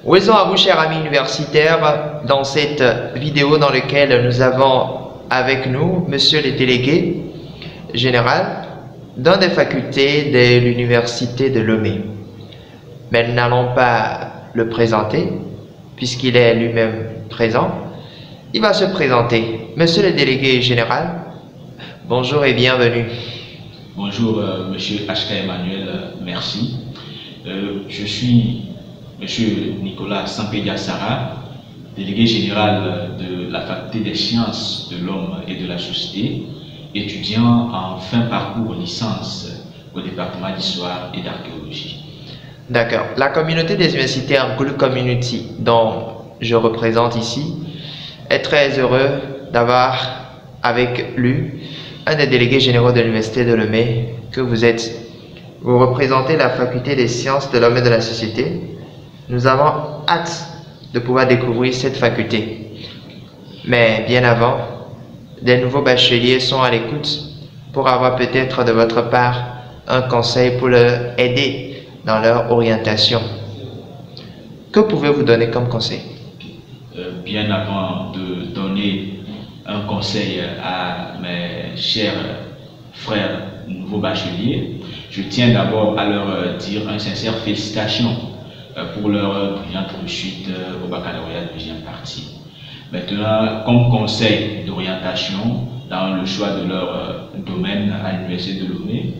Raison à vous, chers amis universitaires, dans cette vidéo dans laquelle nous avons avec nous Monsieur le délégué général dans des facultés de l'université de Lomé. Mais nous n'allons pas le présenter puisqu'il est lui-même présent. Il va se présenter. Monsieur le délégué général, bonjour et bienvenue. Bonjour, Monsieur H.K. Emmanuel, merci. Je suis Monsieur Nicolas Sampédia-Sara, délégué général de la faculté des sciences de l'homme et de la société, étudiant en fin parcours licence au département d'histoire et d'archéologie. D'accord. La communauté des universitaires Good Community, dont je représente ici, est très heureux d'avoir avec lui un des délégués généraux de l'université de Lomé que vous êtes. Vous représentez la faculté des sciences de l'homme et de la société. Nous avons hâte de pouvoir découvrir cette faculté. Mais bien avant, des nouveaux bacheliers sont à l'écoute pour avoir peut-être de votre part un conseil pour leur aider dans leur orientation. Que pouvez-vous donner comme conseil? Bien avant de donner un conseil à mes chers frères nouveaux bacheliers, je tiens d'abord à leur dire un sincère félicitations pour leur brillante réussite au baccalauréat de deuxième partie. Maintenant, comme conseil d'orientation dans le choix de leur domaine à l'université de Lomé,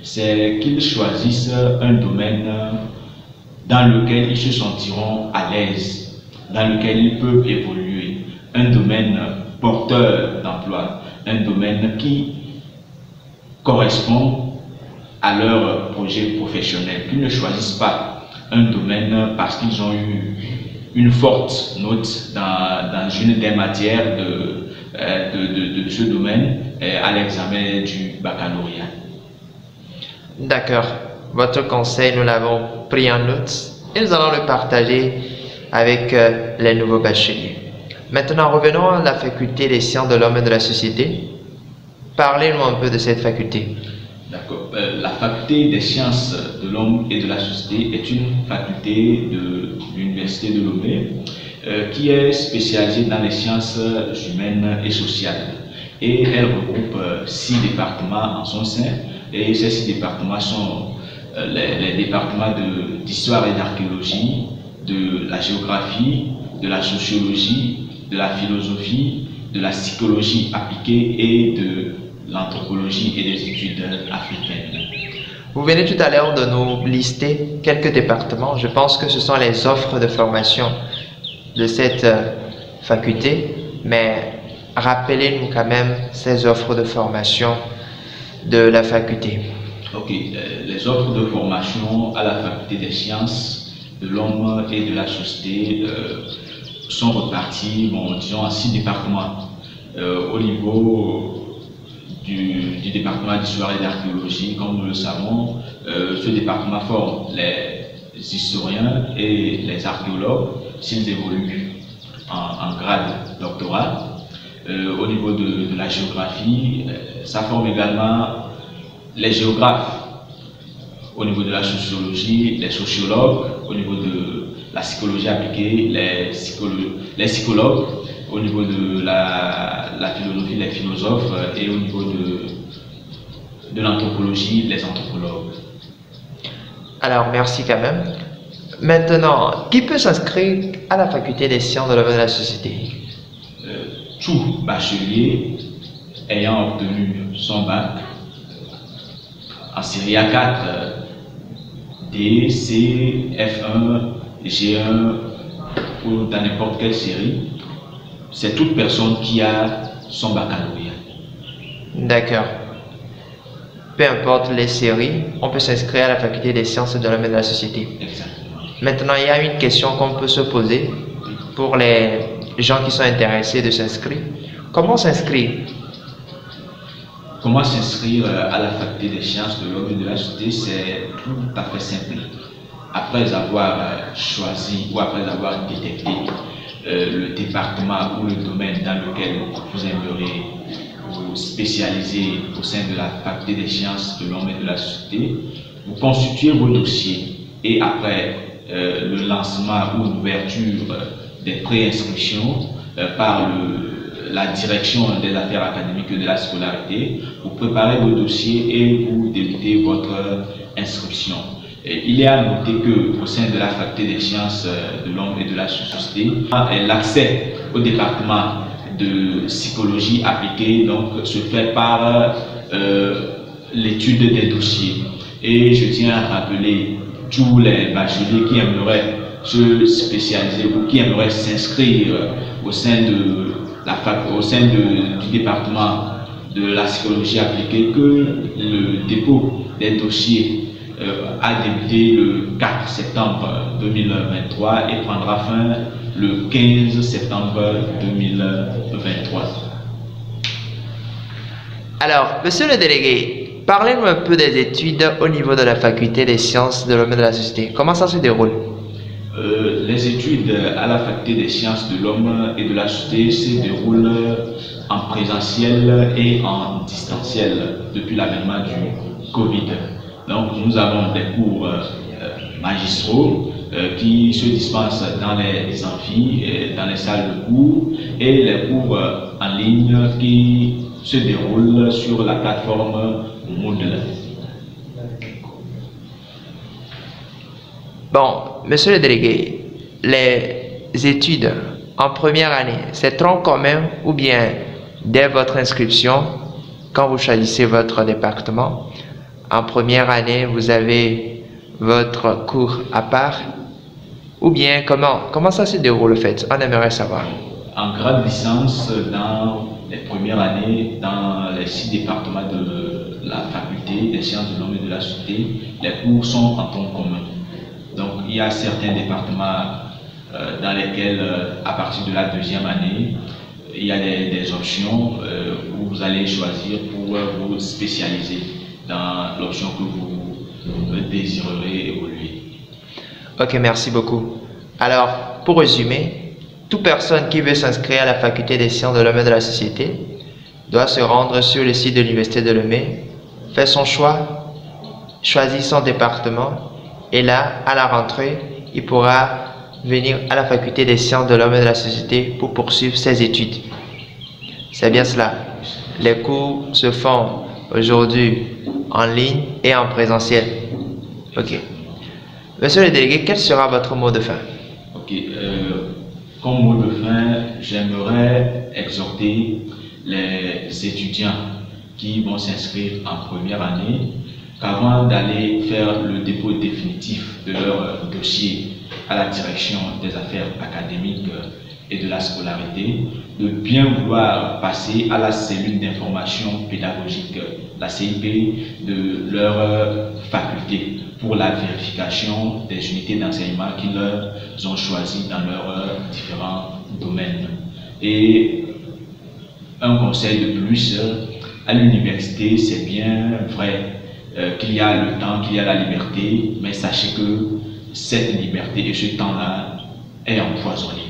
c'est qu'ils choisissent un domaine dans lequel ils se sentiront à l'aise, dans lequel ils peuvent évoluer, un domaine porteur d'emploi, un domaine qui correspond à leur projet professionnel, qu'ils ne choisissent pas un domaine parce qu'ils ont eu une forte note dans une des matières de ce domaine à l'examen du baccalauréat. D'accord. Votre conseil, nous l'avons pris en note et nous allons le partager avec les nouveaux bacheliers. Maintenant, revenons à la faculté des sciences de l'homme et de la société. Parlez-nous un peu de cette faculté. D'accord. La faculté des sciences de l'homme et de la société est une faculté de l'université de Lomé qui est spécialisée dans les sciences humaines et sociales. Et elle regroupe 6 départements en son sein. Et ces 6 départements sont les départements d'histoire et d'archéologie, de la géographie, de la sociologie, de la philosophie, de la psychologie appliquée et de l'anthropologie et des études africaines. Vous venez tout à l'heure de nous lister quelques départements. Je pense que ce sont les offres de formation de cette faculté, mais rappelez-nous quand même ces offres de formation de la faculté. Ok, les offres de formation à la faculté des sciences de l'homme et de la société sont reparties, disons, en 6 départements. Au niveau du département d'histoire et d'archéologie, comme nous le savons, ce département forme les historiens et les archéologues s'ils évoluent en grade doctoral. Au niveau de la géographie, ça forme également les géographes. Au niveau de la sociologie, les sociologues. Au niveau de la psychologie appliquée, les psychologues. Au niveau de la philosophie, les philosophes, et au niveau de l'anthropologie, les anthropologues. Alors, merci quand même. Maintenant, qui peut s'inscrire à la faculté des sciences de l'homme et de la société? Tout bachelier ayant obtenu son bac en série A4, D, C, F1, G1 ou dans n'importe quelle série, c'est toute personne qui a son baccalauréat. D'accord. Peu importe les séries, on peut s'inscrire à la faculté des sciences de l'homme et de la société. Exactement. Maintenant, il y a une question qu'on peut se poser pour les gens qui sont intéressés de s'inscrire. Comment s'inscrire? Comment s'inscrire à la faculté des sciences de l'homme et de la société? C'est tout à fait simple. Après avoir choisi ou après avoir détecté le département ou le domaine dans lequel vous aimeriez vous spécialiser au sein de la faculté des sciences de l'homme et de la société, vous constituez vos dossiers et après le lancement ou l'ouverture des préinscriptions par la direction des affaires académiques et de la scolarité. Vous préparez vos dossiers et vous débutez votre inscription. Il est à noter qu'au sein de la faculté des sciences de l'homme et de la société, l'accès au département de psychologie appliquée donc, se fait par l'étude des dossiers. Et je tiens à rappeler tous les bacheliers qui aimeraient se spécialiser ou qui aimeraient s'inscrire au sein du département de la psychologie appliquée que le dépôt des dossiers a débuté le 4 septembre 2023 et prendra fin le 15 septembre 2023. Alors, monsieur le délégué, parlez-nous un peu des études au niveau de la faculté des sciences de l'homme et de la société. Comment ça se déroule? Les études à la faculté des sciences de l'homme et de la société se déroulent en présentiel et en distanciel depuis l'avènement du Covid. Donc nous avons des cours magistraux qui se dispensent dans les amphis, dans les salles de cours, et les cours en ligne qui se déroulent sur la plateforme Moodle. Bon, monsieur le délégué, les études en première année, c'est tronc commun ou bien dès votre inscription, quand vous choisissez votre département, en première année, vous avez votre cours à part ou bien comment ça se déroule en fait? On aimerait savoir. En grade licence, dans les premières années, dans les 6 départements de la faculté des sciences de l'homme et de la société, les cours sont en tronc commun. Donc il y a certains départements dans lesquels, à partir de la 2e année, il y a des options où vous allez choisir pour vous spécialiser dans l'option que vous désirerez évoluer. Ok, merci beaucoup. Alors, pour résumer, toute personne qui veut s'inscrire à la faculté des sciences de l'homme et de la société doit se rendre sur le site de l'université de Lomé, faire son choix, choisir son département et là, à la rentrée, il pourra venir à la faculté des sciences de l'homme et de la société pour poursuivre ses études. C'est bien cela. Les cours se font aujourd'hui en ligne et en présentiel. Ok. Monsieur le délégué, quel sera votre mot de fin? Ok. Comme mot de fin, j'aimerais exhorter les étudiants qui vont s'inscrire en première année qu'avant d'aller faire le dépôt définitif de leur dossier à la direction des affaires académiques et de la scolarité, de bien vouloir passer à la cellule d'information pédagogique, la CIP, de leur faculté pour la vérification des unités d'enseignement qu'ils ont choisies dans leurs différents domaines. Et un conseil de plus, à l'université, c'est bien vrai qu'il y a le temps, qu'il y a la liberté, mais sachez que cette liberté et ce temps-là est empoisonné.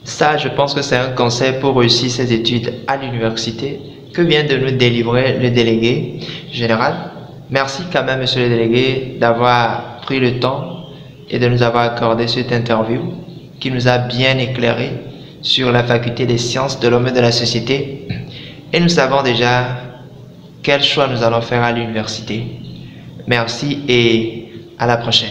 Ça, je pense que c'est un conseil pour réussir ses études à l'université que vient de nous délivrer le délégué général. Merci quand même, monsieur le délégué, d'avoir pris le temps et de nous avoir accordé cette interview qui nous a bien éclairé sur la faculté des sciences de l'homme et de la société. Et nous savons déjà quel choix nous allons faire à l'université. Merci et à la prochaine.